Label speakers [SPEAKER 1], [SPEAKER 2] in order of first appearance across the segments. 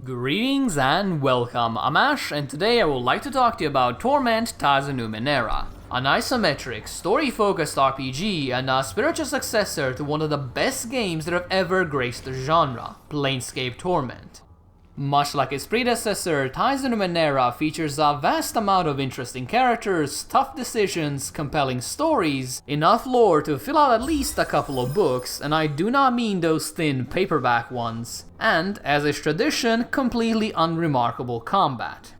[SPEAKER 1] Greetings and welcome, I'm Ash, and today I would like to talk to you about Torment, Tides of Numenera, an isometric, story-focused RPG and a spiritual successor to one of the best games that have ever graced the genre, Planescape Torment. Much like its predecessor, Tides of Numenera features a vast amount of interesting characters, tough decisions, compelling stories, enough lore to fill out at least a couple of books, and I do not mean those thin paperback ones, and, as is tradition, completely unremarkable combat.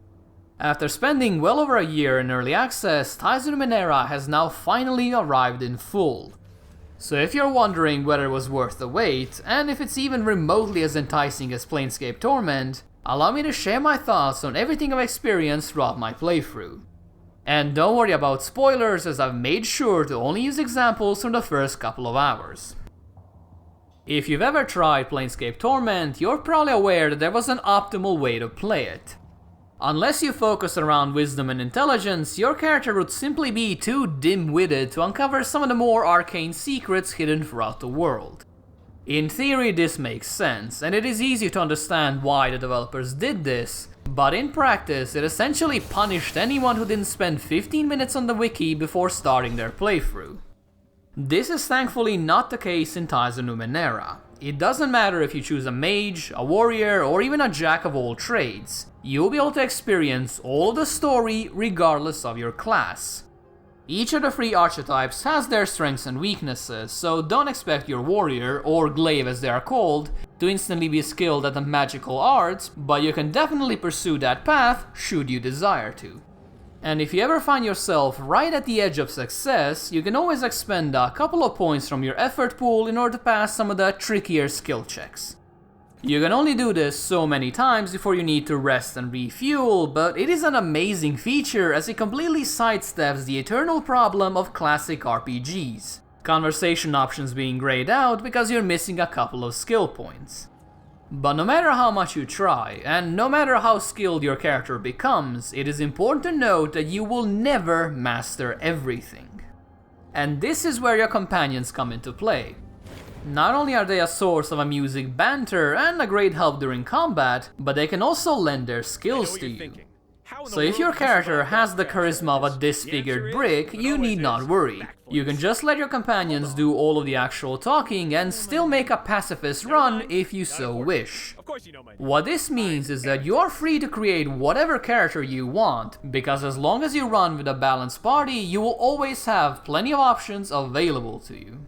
[SPEAKER 1] After spending well over a year in early access, Tides of Numenera has now finally arrived in full. So if you're wondering whether it was worth the wait, and if it's even remotely as enticing as Planescape Torment, allow me to share my thoughts on everything I've experienced throughout my playthrough. And don't worry about spoilers, as I've made sure to only use examples from the first couple of hours. If you've ever tried Planescape Torment, you're probably aware that there was an optimal way to play it. Unless you focus around wisdom and intelligence, your character would simply be too dim-witted to uncover some of the more arcane secrets hidden throughout the world. In theory, this makes sense, and it is easy to understand why the developers did this, but in practice, it essentially punished anyone who didn't spend 15 minutes on the wiki before starting their playthrough. This is thankfully not the case in Tides of Numenera. It doesn't matter if you choose a mage, a warrior, or even a jack of all trades. You'll be able to experience all of the story regardless of your class. Each of the three archetypes has their strengths and weaknesses, so don't expect your warrior, or glaive as they are called, to instantly be skilled at the magical arts, but you can definitely pursue that path should you desire to. And if you ever find yourself right at the edge of success, you can always expend a couple of points from your effort pool in order to pass some of the trickier skill checks. You can only do this so many times before you need to rest and refuel, but it is an amazing feature as it completely sidesteps the eternal problem of classic RPGs. Conversation options being grayed out because you're missing a couple of skill points. But no matter how much you try, and no matter how skilled your character becomes, it is important to note that you will never master everything. And this is where your companions come into play. Not only are they a source of amusing banter and a great help during combat, but they can also lend their skills to you. So if your character has the charisma of a disfigured brick, you need not worry. You can just let your companions do all of the actual talking and still make a pacifist run if you so wish. What this means is that you are free to create whatever character you want, because as long as you run with a balanced party, you will always have plenty of options available to you.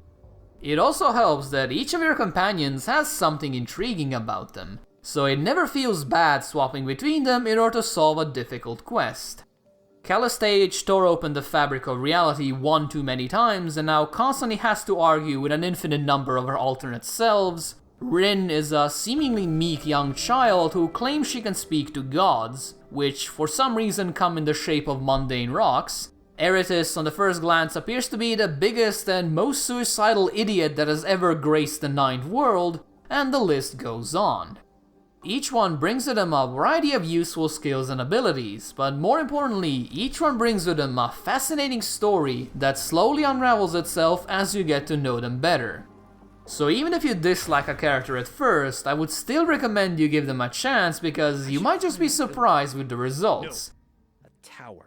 [SPEAKER 1] It also helps that each of your companions has something intriguing about them, so it never feels bad swapping between them in order to solve a difficult quest. Calistage tore open the fabric of reality one too many times and now constantly has to argue with an infinite number of her alternate selves. Rin is a seemingly meek young child who claims she can speak to gods, which for some reason come in the shape of mundane rocks. Eritis on the first glance appears to be the biggest and most suicidal idiot that has ever graced the Ninth World, and the list goes on. Each one brings with them a variety of useful skills and abilities, but more importantly, each one brings with them a fascinating story that slowly unravels itself as you get to know them better. So even if you dislike a character at first, I would still recommend you give them a chance because you might just be surprised with the results.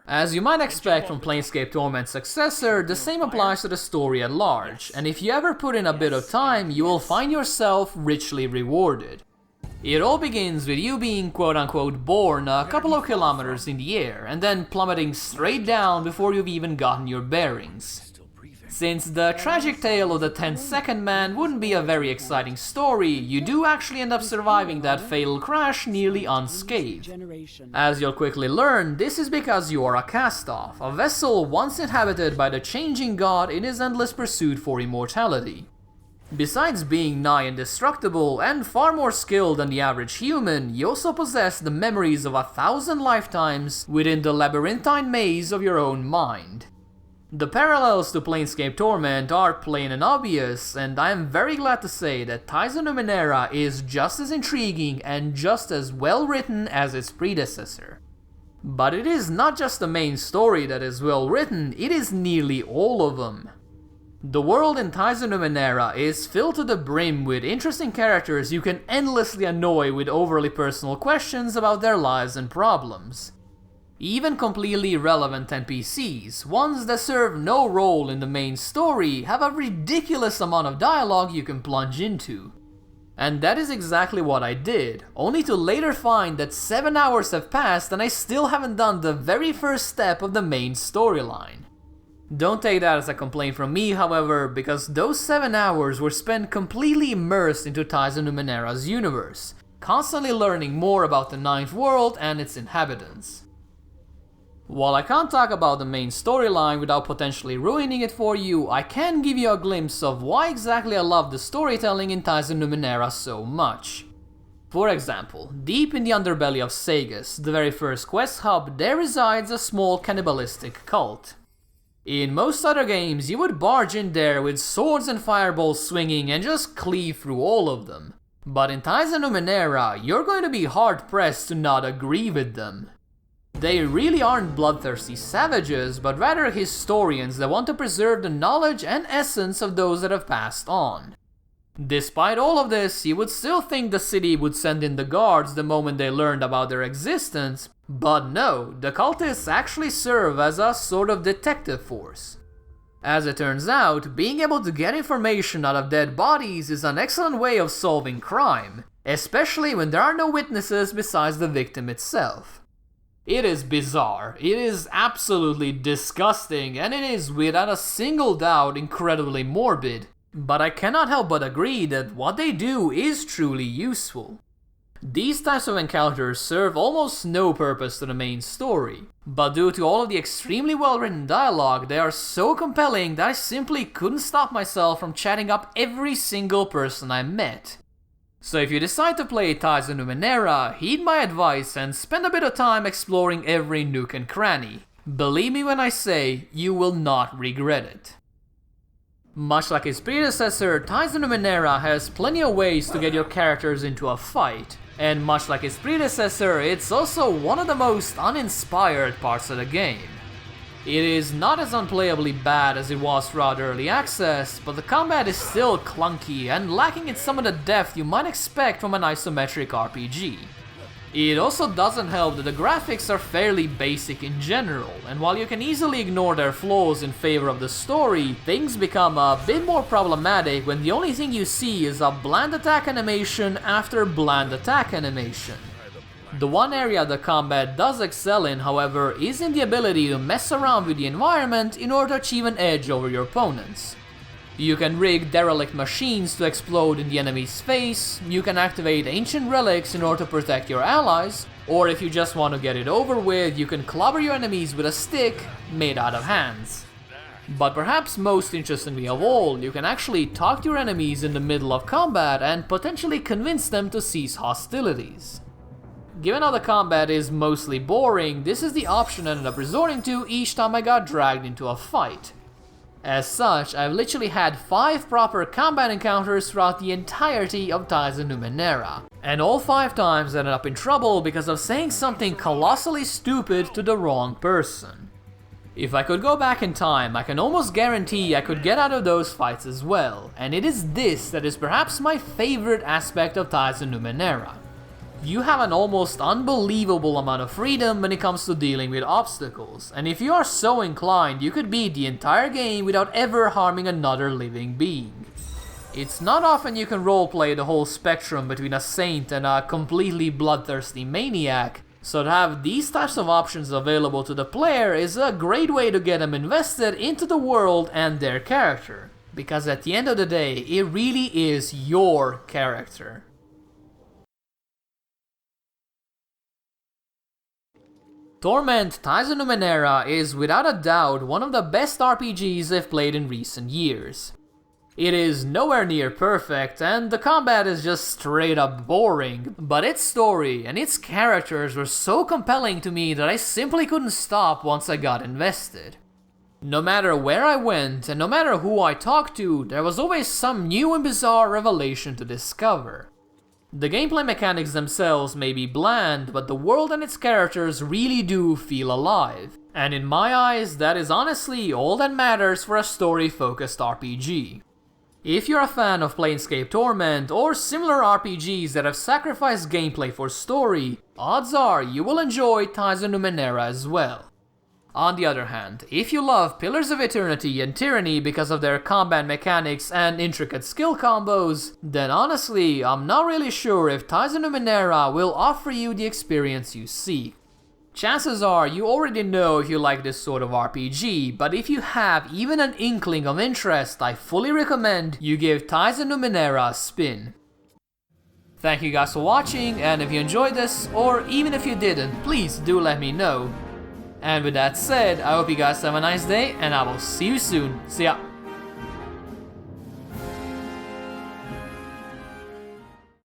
[SPEAKER 1] As you might expect from Planescape Torment's successor, the same applies to the story at large, and if you ever put in a bit of time, you will find yourself richly rewarded. It all begins with you being quote-unquote born a couple of kilometers in the air, and then plummeting straight down before you've even gotten your bearings. Since the tragic tale of the 10-second man wouldn't be a very exciting story, you do actually end up surviving that fatal crash nearly unscathed. As you'll quickly learn, this is because you are a cast-off, a vessel once inhabited by the changing god in his endless pursuit for immortality. Besides being nigh indestructible and far more skilled than the average human, you also possess the memories of 1,000 lifetimes within the labyrinthine maze of your own mind. The parallels to Planescape Torment are plain and obvious, and I am very glad to say that Tides of Numenera is just as intriguing and just as well written as its predecessor. But it is not just the main story that is well written, it is nearly all of them. The world in Tides of Numenera is filled to the brim with interesting characters you can endlessly annoy with overly personal questions about their lives and problems. Even completely irrelevant NPCs, ones that serve no role in the main story, have a ridiculous amount of dialogue you can plunge into. And that is exactly what I did, only to later find that 7 hours have passed and I still haven't done the very first step of the main storyline. Don't take that as a complaint from me, however, because those 7 hours were spent completely immersed into Tides of Numenera's universe, constantly learning more about the Ninth World and its inhabitants. While I can't talk about the main storyline without potentially ruining it for you, I can give you a glimpse of why exactly I love the storytelling in Tides of Numenera so much. For example, deep in the underbelly of Sagus, the very first quest hub, there resides a small cannibalistic cult. In most other games, you would barge in there with swords and fireballs swinging and just cleave through all of them. But in Tides of Numenera, you're going to be hard-pressed to not agree with them. They really aren't bloodthirsty savages, but rather historians that want to preserve the knowledge and essence of those that have passed on. Despite all of this, you would still think the city would send in the guards the moment they learned about their existence, but no, the cultists actually serve as a sort of detective force. As it turns out, being able to get information out of dead bodies is an excellent way of solving crime, especially when there are no witnesses besides the victim itself. It is bizarre, it is absolutely disgusting, and it is without a single doubt incredibly morbid, but I cannot help but agree that what they do is truly useful. These types of encounters serve almost no purpose to the main story, but due to all of the extremely well written dialogue, they are so compelling that I simply couldn't stop myself from chatting up every single person I met. So if you decide to play Tides of Numenera, heed my advice and spend a bit of time exploring every nook and cranny. Believe me when I say, you will not regret it. Much like its predecessor, Tides of Numenera has plenty of ways to get your characters into a fight. And much like its predecessor, it's also one of the most uninspired parts of the game. It is not as unplayably bad as it was throughout early access, but the combat is still clunky and lacking in some of the depth you might expect from an isometric RPG. It also doesn't help that the graphics are fairly basic in general, and while you can easily ignore their flaws in favor of the story, things become a bit more problematic when the only thing you see is a bland attack animation after bland attack animation. The one area the combat does excel in, however, is in the ability to mess around with the environment in order to achieve an edge over your opponents. You can rig derelict machines to explode in the enemy's face, you can activate ancient relics in order to protect your allies, or if you just want to get it over with, you can clobber your enemies with a stick made out of hands. But perhaps most interestingly of all, you can actually talk to your enemies in the middle of combat and potentially convince them to cease hostilities. Given how the combat is mostly boring, this is the option I ended up resorting to each time I got dragged into a fight. As such, I've literally had 5 proper combat encounters throughout the entirety of Tides of Numenera, and all 5 times I ended up in trouble because of saying something colossally stupid to the wrong person. If I could go back in time, I can almost guarantee I could get out of those fights as well, and it is this that is perhaps my favorite aspect of Tides of Numenera. You have an almost unbelievable amount of freedom when it comes to dealing with obstacles, and if you are so inclined, you could beat the entire game without ever harming another living being. It's not often you can roleplay the whole spectrum between a saint and a completely bloodthirsty maniac, so to have these types of options available to the player is a great way to get them invested into the world and their character, because at the end of the day, it really is your character. Torment Tides of Numenera is without a doubt one of the best RPGs I've played in recent years. It is nowhere near perfect, and the combat is just straight up boring, but its story and its characters were so compelling to me that I simply couldn't stop once I got invested. No matter where I went, and no matter who I talked to, there was always some new and bizarre revelation to discover. The gameplay mechanics themselves may be bland, but the world and its characters really do feel alive. And in my eyes, that is honestly all that matters for a story-focused RPG. If you're a fan of Planescape Torment or similar RPGs that have sacrificed gameplay for story, odds are you will enjoy Tides of Numenera as well. On the other hand, if you love Pillars of Eternity and Tyranny because of their combat mechanics and intricate skill combos, then honestly, I'm not really sure if Tides of Numenera will offer you the experience you seek. Chances are you already know if you like this sort of RPG, but if you have even an inkling of interest, I fully recommend you give Tides of Numenera a spin. Thank you guys for watching, and if you enjoyed this, or even if you didn't, please do let me know. And with that said, I hope you guys have a nice day, and I will see you soon. See ya!